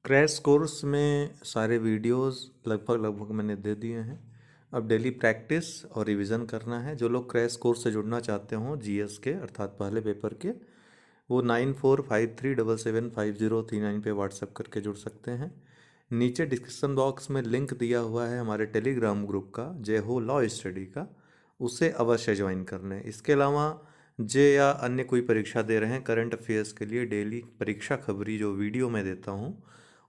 Crash course में सारे videos लगभग मैंने दे दिए हैं। अब डेली प्रैक्टिस और रिवीजन करना है। जो लोग क्रैश कोर्स से जुड़ना चाहते हों जीएस के अर्थात पहले पेपर के, वो 9453775039 पे व्हाट्सएप करके जुड़ सकते हैं। नीचे डिस्क्रिप्शन बॉक्स में लिंक दिया हुआ है हमारे टेलीग्राम ग्रुप का, जय हो लॉ स्टडी का, उसे अवश्य ज्वाइन कर लें। इसके अलावा जे या अन्य कोई परीक्षा दे रहे हैं करंट अफेयर्स के लिए डेली परीक्षा खबरी जो वीडियो मैं देता हूँ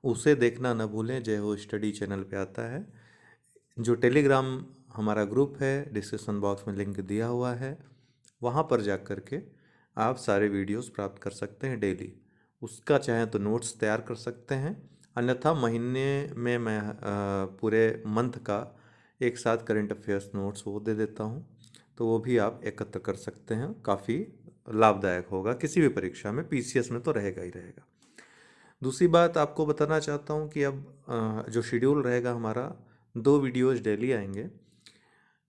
उसे देखना न भूलें। जय हो स्टडी चैनल पे आता है। जो टेलीग्राम हमारा ग्रुप है डिस्क्रिप्शन बॉक्स में लिंक दिया हुआ है, वहाँ पर जा कर के आप सारे वीडियोस प्राप्त कर सकते हैं डेली। उसका चाहें तो नोट्स तैयार कर सकते हैं, अन्यथा महीने में मैं पूरे मंथ का एक साथ करंट अफेयर्स नोट्स वो दे देता हूँ, तो वो भी आप एकत्र कर सकते हैं। काफ़ी लाभदायक होगा किसी भी परीक्षा में, पीसीएस में तो रहेगा ही रहेगा। दूसरी बात आपको बताना चाहता हूँ कि अब जो शेड्यूल रहेगा हमारा, 2 वीडियोज़ डेली आएंगे।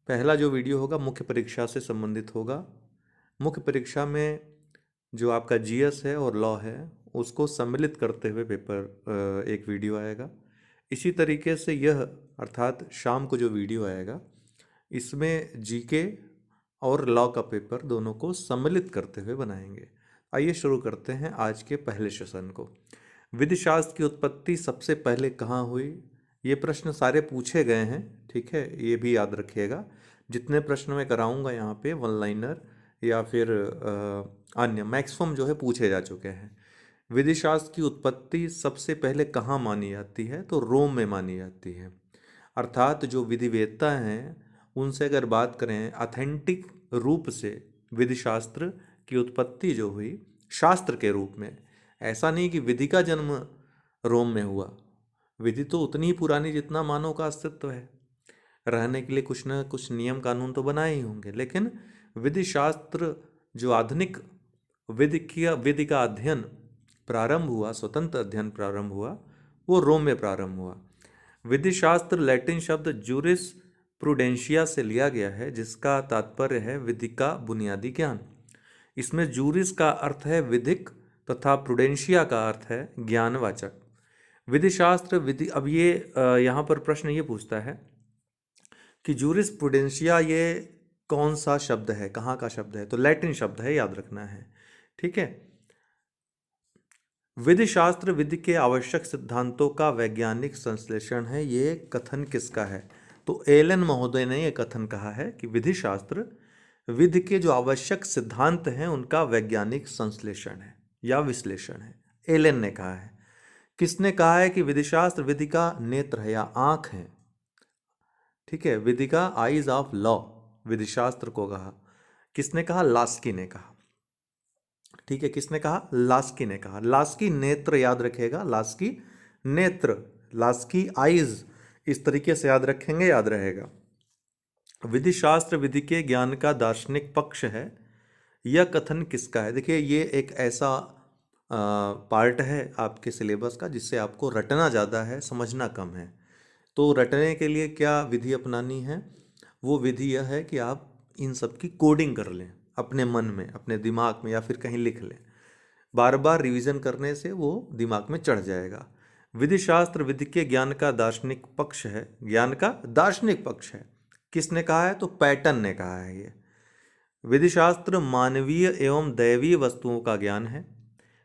पहला जो वीडियो होगा मुख्य परीक्षा से संबंधित होगा। मुख्य परीक्षा में जो आपका जीएस है और लॉ है उसको सम्मिलित करते हुए पेपर एक वीडियो आएगा। इसी तरीके से यह अर्थात शाम को जो वीडियो आएगा इसमें जीके और लॉ का पेपर दोनों को सम्मिलित करते हुए बनाएंगे। आइए शुरू करते हैं आज के पहले सेशन को। विधि शास्त्र की उत्पत्ति सबसे पहले कहाँ हुई? ये प्रश्न सारे पूछे गए हैं, ठीक है, ये भी याद रखिएगा। जितने प्रश्न मैं कराऊंगा यहाँ पे वन लाइनर या फिर अन्य मैक्सिमम जो है पूछे जा चुके हैं। विधि शास्त्र की उत्पत्ति सबसे पहले कहाँ मानी जाती है? तो रोम में मानी जाती है। अर्थात जो विधिवेत्ता हैं उनसे अगर बात करें ऑथेंटिक रूप से विधि शास्त्र की उत्पत्ति जो हुई शास्त्र के रूप में, ऐसा नहीं कि विधि का जन्म रोम में हुआ। विधि तो उतनी ही पुरानी जितना मानव का अस्तित्व है। रहने के लिए कुछ न कुछ नियम कानून तो बनाए ही होंगे, लेकिन विधि शास्त्र जो आधुनिक विधि का अध्ययन प्रारंभ हुआ, स्वतंत्र अध्ययन प्रारंभ हुआ, वो रोम में प्रारंभ हुआ। विधि शास्त्र लैटिन शब्द जूरिस प्रूडेंशिया से लिया गया है, जिसका तात्पर्य है विधि का बुनियादी ज्ञान। इसमें जूरिस का अर्थ है विधिक तथा प्रूडेंशिया का अर्थ है ज्ञानवाचक। विधि शास्त्र विधि, अब ये यहाँ पर प्रश्न ये पूछता है कि जूरिस प्रूडेंशिया ये कौन सा शब्द है, कहाँ का शब्द है? तो लैटिन शब्द है, याद रखना है, ठीक है। विधि शास्त्र विधि के आवश्यक सिद्धांतों का वैज्ञानिक संश्लेषण है। ये कथन किसका है? तो एलन महोदय ने यह कथन कहा है कि विधि शास्त्र विधि के जो आवश्यक सिद्धांत हैं उनका वैज्ञानिक संश्लेषण है या विश्लेषण है। एलन ने कहा है। किसने कहा है कि विधि शास्त्र विधि का नेत्र है या आंख है? ठीक है, विधि का आईज ऑफ लॉ विधि शास्त्र को कहा। किसने कहा? लास्की ने कहा। ठीक है, किसने कहा? लास्की ने कहा। लास्की नेत्र याद रखेगा, लास्की नेत्र, लास्की आईज, इस तरीके से याद रखेंगे, याद रहेगा। विधि शास्त्र विधि के ज्ञान का दार्शनिक पक्ष है। यह कथन किसका है? देखिए, ये एक ऐसा पार्ट है आपके सिलेबस का जिससे आपको रटना ज़्यादा है, समझना कम है। तो रटने के लिए क्या विधि अपनानी है? वो विधि यह है कि आप इन सब की कोडिंग कर लें अपने मन में, अपने दिमाग में, या फिर कहीं लिख लें। बार बार रिवीजन करने से वो दिमाग में चढ़ जाएगा। विधि शास्त्र विधि के ज्ञान का दार्शनिक पक्ष है, ज्ञान का दार्शनिक पक्ष है। किसने कहा है? तो पैटन ने कहा है। ये विधि शास्त्र मानवीय एवं दैवीय वस्तुओं का ज्ञान है।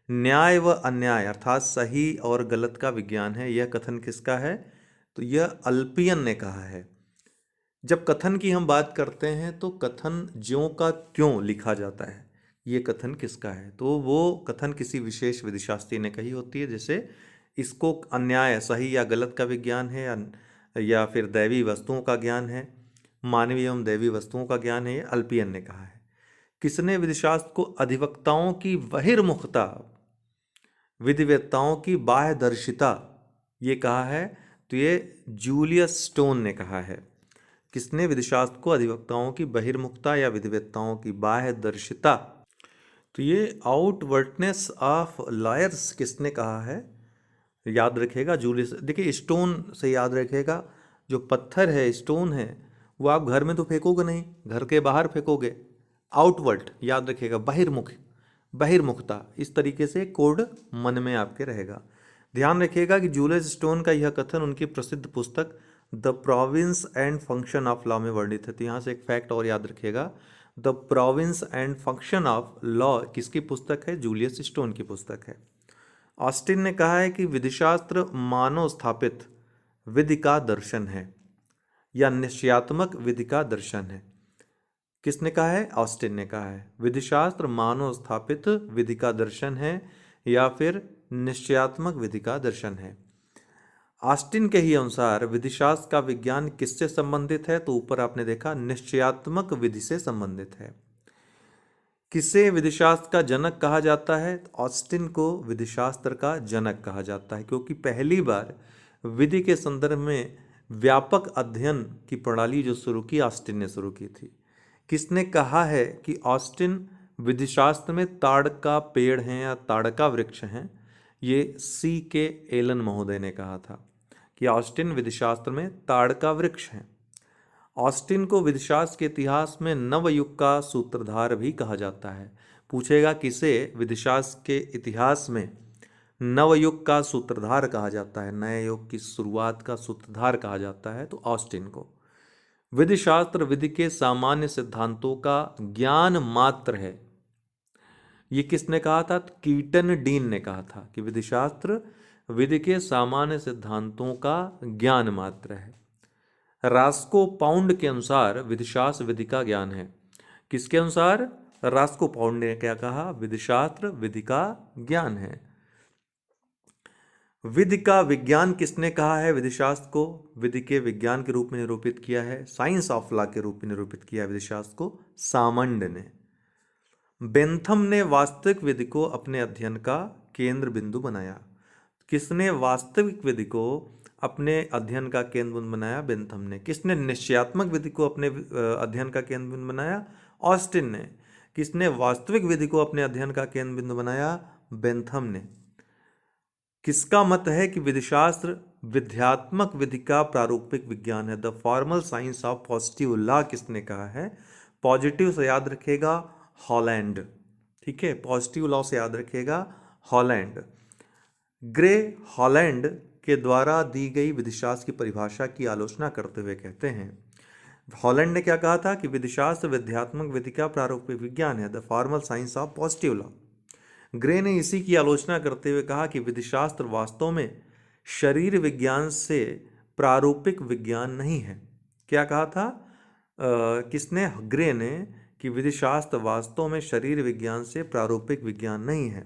न्याय व अन्याय अर्थात सही और गलत का विज्ञान है। यह कथन किसका है? तो यह अल्पियन ने कहा है। जब कथन की हम बात करते हैं तो कथन ज्यों का त्यों लिखा जाता है। ये कथन किसका है? तो वो कथन किसी विशेष विधिशास्त्री ने कही होती है। जैसे इसको अन्याय सही या गलत का विज्ञान है, या फिर दैवी वस्तुओं का ज्ञान है, मानवीय एवं दैवी वस्तुओं का ज्ञान है, ये अल्पियन ने कहा है। किसने विधिशास्त्र को अधिवक्ताओं की बहिर्मुखता, विधिवेत्ताओं की बाह्यदर्शिता ये कहा है? तो ये जूलियस स्टोन ने कहा है। किसने विधिशास्त्र को अधिवक्ताओं की बहिर्मुखता या विधिवेत्ताओं की बाह्यदर्शिता, तो ये आउटवर्टनेस ऑफ लॉयर्स किसने कहा है? याद रखेगा जूलियस। देखिए, स्टोन से याद रखेगा, जो पत्थर है, स्टोन है, वो आप घर में तो फेंकोगे नहीं, घर के बाहर फेंकोगे। आउटवर्ट याद रखेगा, बहिर्मुख, बहिर्मुखता, इस तरीके से कोड मन में आपके रहेगा। ध्यान रखिएगा कि जूलियस स्टोन का यह कथन उनकी प्रसिद्ध पुस्तक the province and function of law में वर्णित है। तो यहाँ से एक फैक्ट और याद रखिएगा, the province and function of law किसकी पुस्तक है? जूलियस स्टोन की पुस्तक है। ऑस्टिन ने कहा है कि विधिशास्त्र मानव स्थापित विधि का दर्शन है या निश्चयात्मक विधि का दर्शन है। किसने कहा है? ऑस्टिन ने कहा है। विधिशास्त्र मानव स्थापित विधि का दर्शन है या फिर निश्चयात्मक विधि का दर्शन है। ऑस्टिन के ही अनुसार विधिशास्त्र का विज्ञान किससे संबंधित है? तो ऊपर आपने देखा निश्चयात्मक विधि से संबंधित है। किसे विधिशास्त्र का जनक कहा जाता है? तो ऑस्टिन को विधिशास्त्र का जनक कहा जाता है, क्योंकि पहली बार विधि के संदर्भ में व्यापक अध्ययन की प्रणाली जो शुरू की, ऑस्टिन ने शुरू की थी। किसने कहा है कि ऑस्टिन विधिशास्त्र में ताड़ का पेड़ है या ताड़ का वृक्ष है? ये C.K. एलन महोदय ने कहा था कि ऑस्टिन विधिशास्त्र में ताड़ का वृक्ष है। ऑस्टिन को विधिशास्त्र के इतिहास में नवयुग का सूत्रधार भी कहा जाता है। पूछेगा किसे विधिशास्त्र के इतिहास में नवयुग का सूत्रधार कहा जाता है, नए युग की शुरुआत का सूत्रधार कहा जाता है? तो ऑस्टिन को। विधिशास्त्र विधि के सामान्य सिद्धांतों का ज्ञान मात्र है, ये किसने कहा था? कीटन डीन ने कहा था कि विधिशास्त्र विधि के सामान्य सिद्धांतों का ज्ञान मात्र है। रास्को पाउंड के अनुसार विधिशास्त्र विधि का ज्ञान है। किसके अनुसार? रास्को पाउंड ने क्या कहा? विधिशास्त्र विधि का ज्ञान है। विधि का विज्ञान किसने कहा है? विधिशास्त्र को विधि के विज्ञान के रूप में निरूपित किया है, साइंस ऑफ लॉ के रूप में निरूपित किया है विधिशास्त्र को सामंड ने। बेंथम ने वास्तविक विधि को अपने अध्ययन का केंद्र बिंदु बनाया। किसने वास्तविक विधि को अपने अध्ययन का केंद्र बिंदु बनाया? बेंथम ने। किसने निश्चयात्मक विधि को अपने अध्ययन का केंद्र बिंदु बनाया? ऑस्टिन ने। किसने वास्तविक विधि को अपने अध्ययन का केंद्र बिंदु बनाया? बेंथम ने। किसका मत है कि विधिशास्त्र विध्यात्मक विधि का प्रारूपिक विज्ञान है? The formal science of positive law किसने कहा है? पॉजिटिव से याद रखिएगा हॉलैंड, ठीक है, पॉजिटिव लॉ से याद रखिएगा हॉलैंड। ग्रे हॉलैंड के द्वारा दी गई विधिशास्त्र की परिभाषा की आलोचना करते हुए कहते हैं, हॉलैंड ने क्या कहा था कि विधिशास्त्र विध्यात्मक विधि का प्रारूपिक विज्ञान है, the formal science of positive law. Grey ने इसी की आलोचना करते हुए कहा कि विधिशास्त्र वास्तव में शरीर विज्ञान से प्रारूपिक विज्ञान नहीं है। क्या कहा था? किसने? ग्रे ने, कि विधिशास्त्र वास्तव में शरीर विज्ञान से प्रारूपिक विज्ञान नहीं है।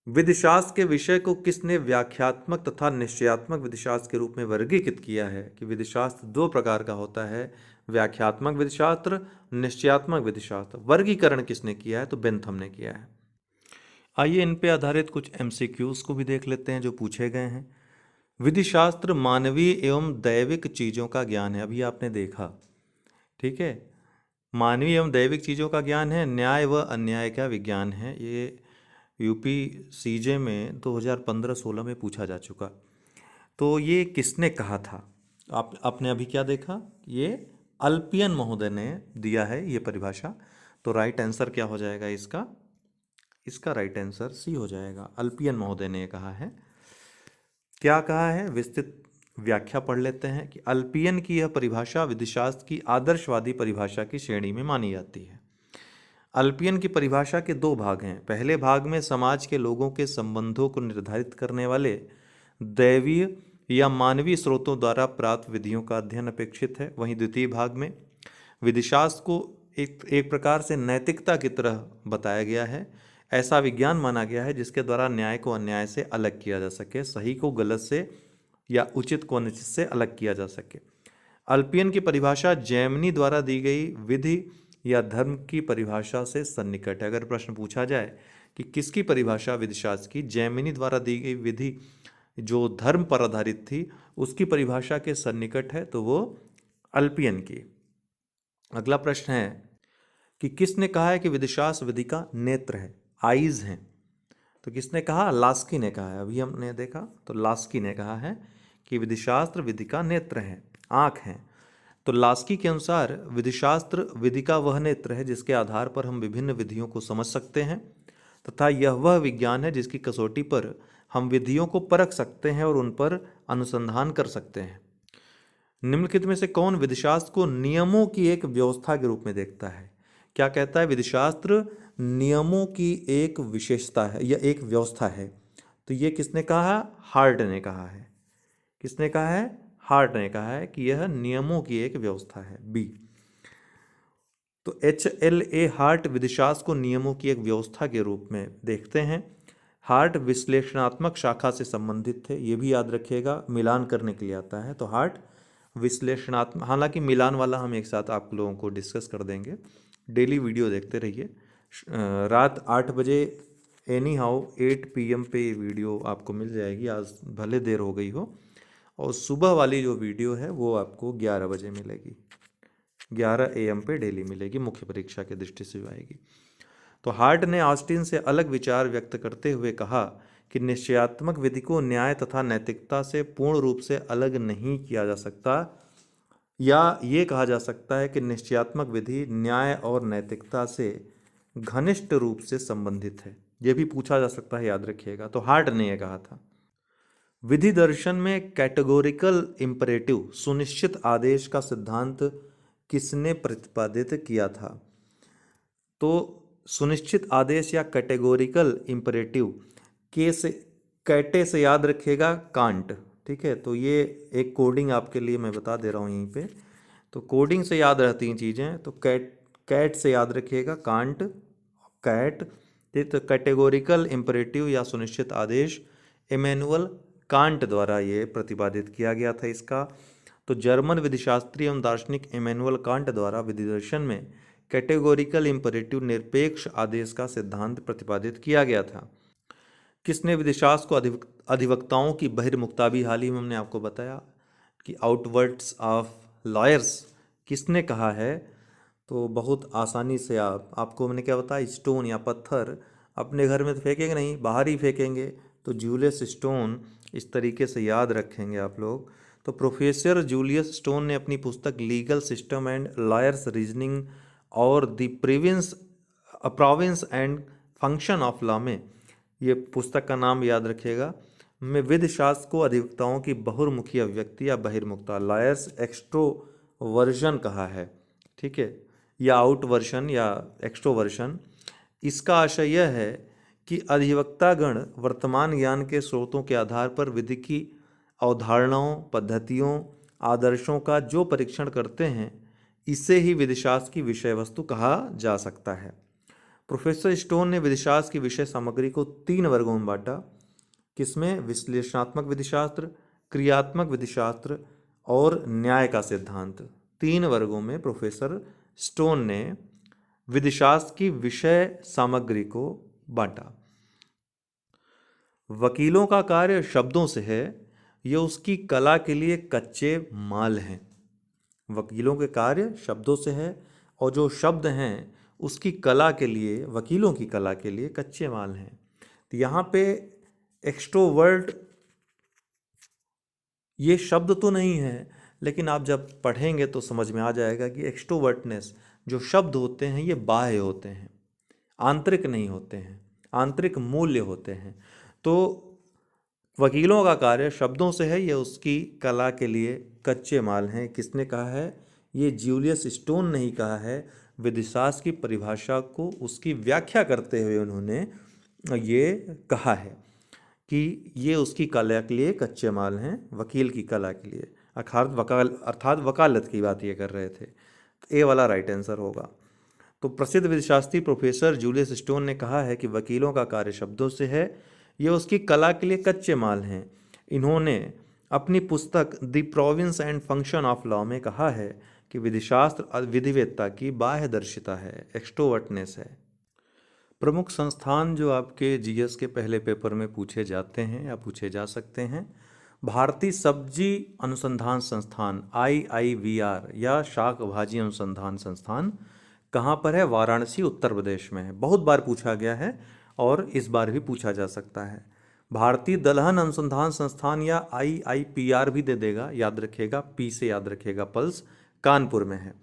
विधिशास्त्र के विषय को किसने व्याख्यात्मक तथा निश्चयात्मक विधिशास्त्र के रूप में वर्गीकृत किया है? कि विधिशास्त्र दो प्रकार का होता है, व्याख्यात्मक विधिशास्त्र, निश्चयात्मक विधिशास्त्र। वर्गीकरण किसने किया है? तो बेंथम ने किया है। आइए इन पे आधारित कुछ MCQs को भी देख लेते हैं जो पूछे गए हैं। विधिशास्त्र मानवीय एवं दैविक चीज़ों का ज्ञान है, अभी आपने देखा, ठीक है, मानवीय एवं दैविक चीज़ों का ज्ञान है। न्याय व अन्याय का विज्ञान है। ये यूपी CJ में 2015-16 में पूछा जा चुका। तो ये किसने कहा था? आपने अभी क्या देखा? ये अल्पियन महोदय ने दिया है ये परिभाषा। तो राइट आंसर क्या हो जाएगा इसका? इसका राइट आंसर C हो जाएगा। अल्पियन महोदय ने कहा है। क्या कहा है? विस्तृत व्याख्या पढ़ लेते हैं कि अल्पियन की यह परिभाषा विधिशास्त्र की आदर्शवादी परिभाषा की श्रेणी में मानी जाती है। अल्पियन की परिभाषा के दो भाग हैं। पहले भाग में समाज के लोगों के संबंधों को निर्धारित करने वाले दैवीय या मानवीय स्रोतों द्वारा प्राप्त विधियों का अध्ययन अपेक्षित है। वहीं द्वितीय भाग में विधिशास्त्र को एक प्रकार से नैतिकता की तरह बताया गया है। ऐसा विज्ञान माना गया है जिसके द्वारा न्याय को अन्याय से अलग किया जा सके, सही को गलत से या उचित को अनुचित से अलग किया जा सके। अल्पियन की परिभाषा जैमिनी द्वारा दी गई विधि या धर्म की परिभाषा से सन्निकट है। अगर प्रश्न पूछा जाए कि किसकी परिभाषा विधिशास्त्र की जैमिनी द्वारा दी गई विधि जो धर्म पर आधारित थी उसकी परिभाषा के सन्निकट है, तो वो अल्पियन की। अगला प्रश्न है कि किसने कहा है कि विधिशास्त्र विधि का नेत्र है, आईज हैं? तो किसने कहा? लास्की ने कहा है। अभी हमने देखा तो लास्की ने कहा है कि विधिशास्त्र विधि का नेत्र है, आँख हैं। तो लास्की के अनुसार विधिशास्त्र विधि का वह नेत्र है जिसके आधार पर हम विभिन्न विधियों को समझ सकते हैं, तथा यह वह विज्ञान है जिसकी कसौटी पर हम विधियों को परख सकते हैं और उन पर अनुसंधान कर सकते हैं। निम्नलिखित में से कौन विधिशास्त्र को नियमों की एक व्यवस्था के रूप में देखता है? क्या कहता है? विधिशास्त्र नियमों की एक विशेषता है या एक व्यवस्था है। तो ये किसने कहा? हार्ट ने कहा है। किसने कहा है? हार्ट ने कहा है कि यह नियमों की एक व्यवस्था है। बी। तो HLA हार्ट विधिशास्त्र को नियमों की एक व्यवस्था के रूप में देखते हैं। हार्ट विश्लेषणात्मक शाखा से संबंधित थे, ये भी याद रखिएगा, मिलान करने के लिए आता है। तो हार्ट विश्लेषणात्मक, हालांकि मिलान वाला हम एक साथ आप लोगों को डिस्कस कर देंगे। डेली वीडियो देखते रहिए। रात 8 बजे एनी हाउ 8 PM पे ये वीडियो आपको मिल जाएगी, आज भले देर हो गई हो। और सुबह वाली जो वीडियो है वो आपको 11 बजे मिलेगी, 11 AM पे डेली मिलेगी, मुख्य परीक्षा की दृष्टि से आएगी। तो हार्ट ने ऑस्टिन से अलग विचार व्यक्त करते हुए कहा कि निश्चयात्मक विधि को न्याय तथा नैतिकता से पूर्ण रूप से अलग नहीं किया जा सकता, या ये कहा जा सकता है कि निश्चयात्मक विधि न्याय और नैतिकता से घनिष्ठ रूप से संबंधित है। ये भी पूछा जा सकता है, याद रखिएगा। तो हार्ट ने यह कहा था। विधि दर्शन में कैटेगोरिकल इम्परेटिव, सुनिश्चित आदेश का सिद्धांत किसने प्रतिपादित किया था? तो सुनिश्चित आदेश या कैटेगोरिकल इम्परेटिव के से, कैटे से याद रखिएगा कांट। ठीक है, तो ये एक कोडिंग आपके लिए मैं बता दे रहा हूँ यहीं पे। तो कोडिंग से याद रहती हैं चीज़ें। तो कैट से याद रखिएगा कांट, कैट। तो कैटेगोरिकल इम्परेटिव या सुनिश्चित आदेश इमैनुअल कांट द्वारा ये प्रतिपादित किया गया था इसका। तो जर्मन विधिशास्त्री एवं दार्शनिक इमैनुअल कांट द्वारा विधि दर्शन में कैटेगोरिकल इम्परेटिव निरपेक्ष आदेश का सिद्धांत प्रतिपादित किया गया था। किसने विधिशास्त्र को अधिवक्ताओं की बहिर्मुखता, भी हाल ही में हमने आपको बताया कि आउटवर्ड्स ऑफ लॉयर्स किसने कहा है? तो बहुत आसानी से आपको मैंने क्या बताया, स्टोन या पत्थर अपने घर में तो फेंकेंगे नहीं, बाहर ही फेंकेंगे। तो जूलियस स्टोन, इस तरीके से याद रखेंगे आप लोग। तो प्रोफेसर जूलियस स्टोन ने अपनी पुस्तक legal system and lawyers reasoning और the province and function of law में, ये पुस्तक का नाम याद रखिएगा, में विधिशास्त्र को अधिवक्ताओं की बहुमुखी अभिव्यक्ति या बहिर्मुखता, लॉयर्स एक्सट्रोवर्जन कहा है। ठीक है, या आउटवर्शन या एक्सट्रोवर्शन। इसका आशय यह है कि अधिवक्तागण वर्तमान ज्ञान के स्रोतों के आधार पर विधि की अवधारणाओं, पद्धतियों, आदर्शों का जो परीक्षण करते हैं, इसे ही विधिशास्त्र की विषय वस्तु कहा जा सकता है। प्रोफेसर स्टोन ने विधिशास्त्र की विषय सामग्री को 3 वर्गों में बांटा। किसमें? विश्लेषणात्मक विधिशास्त्र, क्रियात्मक विधिशास्त्र और न्याय का सिद्धांत। 3 वर्गों में प्रोफेसर स्टोन ने विधिशास्त्र की विषय सामग्री को बांटा। वकीलों का कार्य शब्दों से है, ये उसकी कला के लिए कच्चे माल हैं। वकीलों के कार्य शब्दों से है और जो शब्द हैं उसकी कला के लिए, वकीलों की कला के लिए कच्चे माल हैं। तो यहाँ पे एक्सट्रोवर्ट ये शब्द तो नहीं है, लेकिन आप जब पढ़ेंगे तो समझ में आ जाएगा कि एक्सट्रोवर्टनेस जो शब्द होते हैं ये बाह्य होते हैं, आंतरिक नहीं होते हैं, आंतरिक मूल्य होते हैं। तो वकीलों का कार्य शब्दों से है, ये उसकी कला के लिए कच्चे माल हैं। किसने कहा है? ये जूलियस स्टोन ने ही कहा है। विधिशास्त्र की परिभाषा को उसकी व्याख्या करते हुए उन्होंने ये कहा है कि ये उसकी कला के लिए कच्चे माल हैं, वकील की कला के लिए, अर्थात वकालत की बात ये कर रहे थे। तो ए वाला राइट आंसर होगा। तो प्रसिद्ध विधिशास्त्री प्रोफेसर जूलियस स्टोन ने कहा है कि वकीलों का कार्य शब्दों से है, ये उसकी कला के लिए कच्चे माल हैं। इन्होंने अपनी पुस्तक the province and function of law में कहा है कि विधिशास्त्र विधिवेत्ता की बाह्यदर्शिता है, एक्सट्रोवर्टनेस है। प्रमुख संस्थान जो आपके जीएस के पहले पेपर में पूछे जाते हैं या पूछे जा सकते हैं, भारतीय सब्जी अनुसंधान संस्थान IIVR या शाक भाजी अनुसंधान संस्थान कहाँ पर है? वाराणसी, उत्तर प्रदेश में है। बहुत बार पूछा गया है और इस बार भी पूछा जा सकता है। भारतीय दलहन अनुसंधान संस्थान या IIPR भी दे देगा, याद रखिएगा, पी से याद रखिएगा, पल्स, कानपुर में है।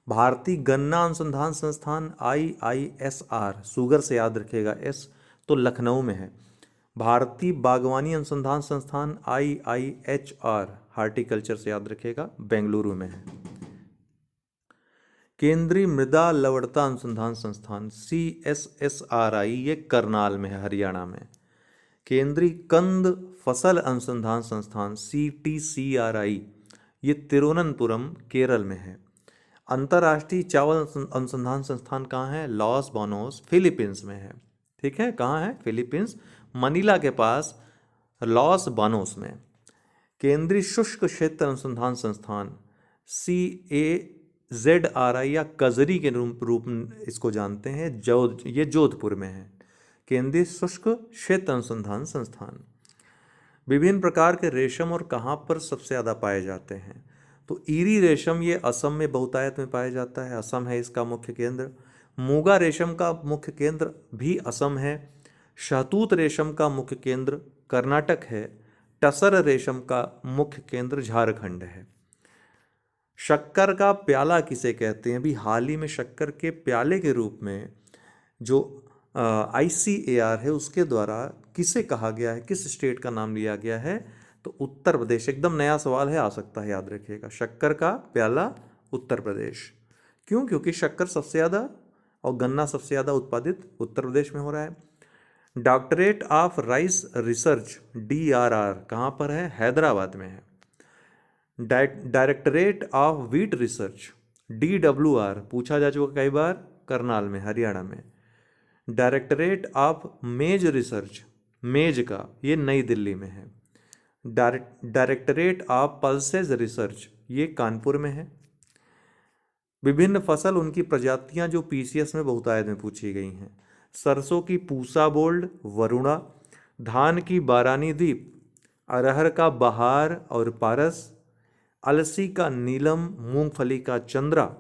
भारतीय गन्ना अनुसंधान संस्थान IISR, शुगर से याद रखिएगा, S, तो लखनऊ में है। भारतीय बागवानी अनुसंधान संस्थान IIHR, हार्टिकल्चर से याद रखिएगा, बेंगलुरु में है। केंद्रीय मृदा लवणता अनुसंधान संस्थान CSSRI, ये करनाल में है, हरियाणा में। केंद्रीय कंद फसल अनुसंधान संस्थान CTCRI, ये तिरुवनंतपुरम, केरल में है। अंतर्राष्ट्रीय चावल अनुसंधान संस्थान कहाँ है? लॉस बानोस, फिलीपींस में है। ठीक है, कहाँ है? फिलीपींस, मनीला के पास, लॉस बानोस में। केंद्रीय शुष्क क्षेत्र अनुसंधान संस्थान CAZRI, या कजरी के रूप में इसको जानते हैं, ये जोधपुर में है। केंद्रीय शुष्क क्षेत्र अनुसंधान संस्थान। विभिन्न प्रकार के रेशम और कहाँ पर सबसे ज़्यादा पाए जाते हैं? तो ईरी रेशम ये असम में बहुतायत में पाया जाता है, असम है इसका मुख्य केंद्र। मूगा रेशम का मुख्य केंद्र भी असम है। शहतूत रेशम का मुख्य केंद्र कर्नाटक है। टसर रेशम का मुख्य केंद्र झारखंड है। शक्कर का प्याला किसे कहते हैं? अभी हाल ही में शक्कर के प्याले के रूप में जो ICAR है उसके द्वारा किसे कहा गया है, किस स्टेट का नाम लिया गया है? तो उत्तर प्रदेश। एकदम नया सवाल है, आ सकता है, याद रखिएगा। शक्कर का प्याला उत्तर प्रदेश। क्यों? क्योंकि शक्कर सबसे ज़्यादा और गन्ना सबसे ज़्यादा उत्पादित उत्तर प्रदेश में हो रहा है। Doctorate of rice research DRR कहाँ पर है? हैदराबाद में है। Directorate of wheat research DWR, पूछा जा चुका कई बार, करनाल में, हरियाणा में। डायरेक्टरेट ऑफ मेज रिसर्च, मेज का, ये नई दिल्ली में है। डायरेक्टरेट ऑफ पल्सेज रिसर्च, ये कानपुर में है। विभिन्न फसल, उनकी प्रजातियां जो PCS में बहुतायत में पूछी गई हैं। सरसों की पूसा बोल्ड, वरुणा। धान की बारानी द्वीप। अरहर का बहार और पारस। अलसी का नीलम, मूंगफली का चंद्रा।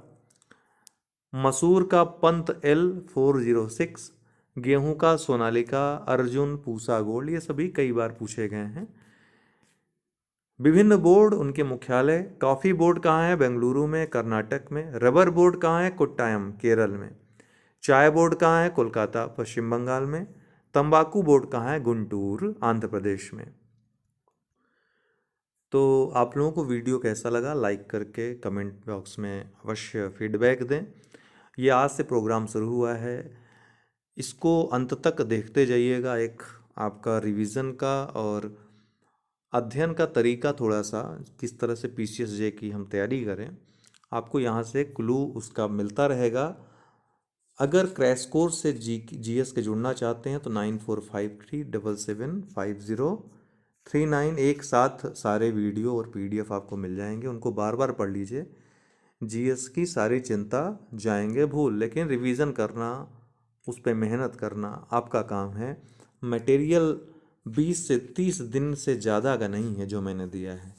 मसूर का पंत L406। गेहूं का सोनालिका, अर्जुन, पूसा गोल्ड, ये सभी कई बार पूछे गए हैं। विभिन्न बोर्ड, उनके मुख्यालय। कॉफ़ी बोर्ड कहाँ है? बेंगलुरु में, कर्नाटक में। रबर बोर्ड कहाँ है? कोट्टायम, केरल में। चाय बोर्ड कहाँ है? कोलकाता, पश्चिम बंगाल में। तंबाकू बोर्ड कहाँ है? गुंटूर, आंध्र प्रदेश में। तो आप लोगों को वीडियो कैसा लगा, लाइक करके कमेंट बॉक्स में अवश्य फीडबैक दें। ये आज से प्रोग्राम शुरू हुआ है, इसको अंत तक देखते जाइएगा। एक आपका रिवीजन का और अध्ययन का तरीका, थोड़ा सा किस तरह से PCSJ की हम तैयारी करें, आपको यहाँ से क्लू उसका मिलता रहेगा। अगर क्रैश कोर्स से GS के जुड़ना चाहते हैं तो 9453775039, एक साथ सारे वीडियो और PDF आपको मिल जाएंगे, उनको बार बार पढ़ लीजिए। GS की सारी चिंता जाएंगे भूल, लेकिन रिवीजन करना, उस पर मेहनत करना आपका काम है। मटेरियल 20 से 30 दिन से ज़्यादा का नहीं है जो मैंने दिया है,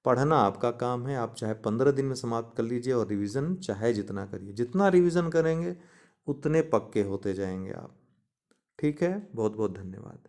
पढ़ना आपका काम है। आप चाहे 15 दिन में समाप्त कर लीजिए और रिवीजन चाहे जितना करिए, जितना रिवीजन करेंगे उतने पक्के होते जाएंगे आप। ठीक है, बहुत बहुत धन्यवाद।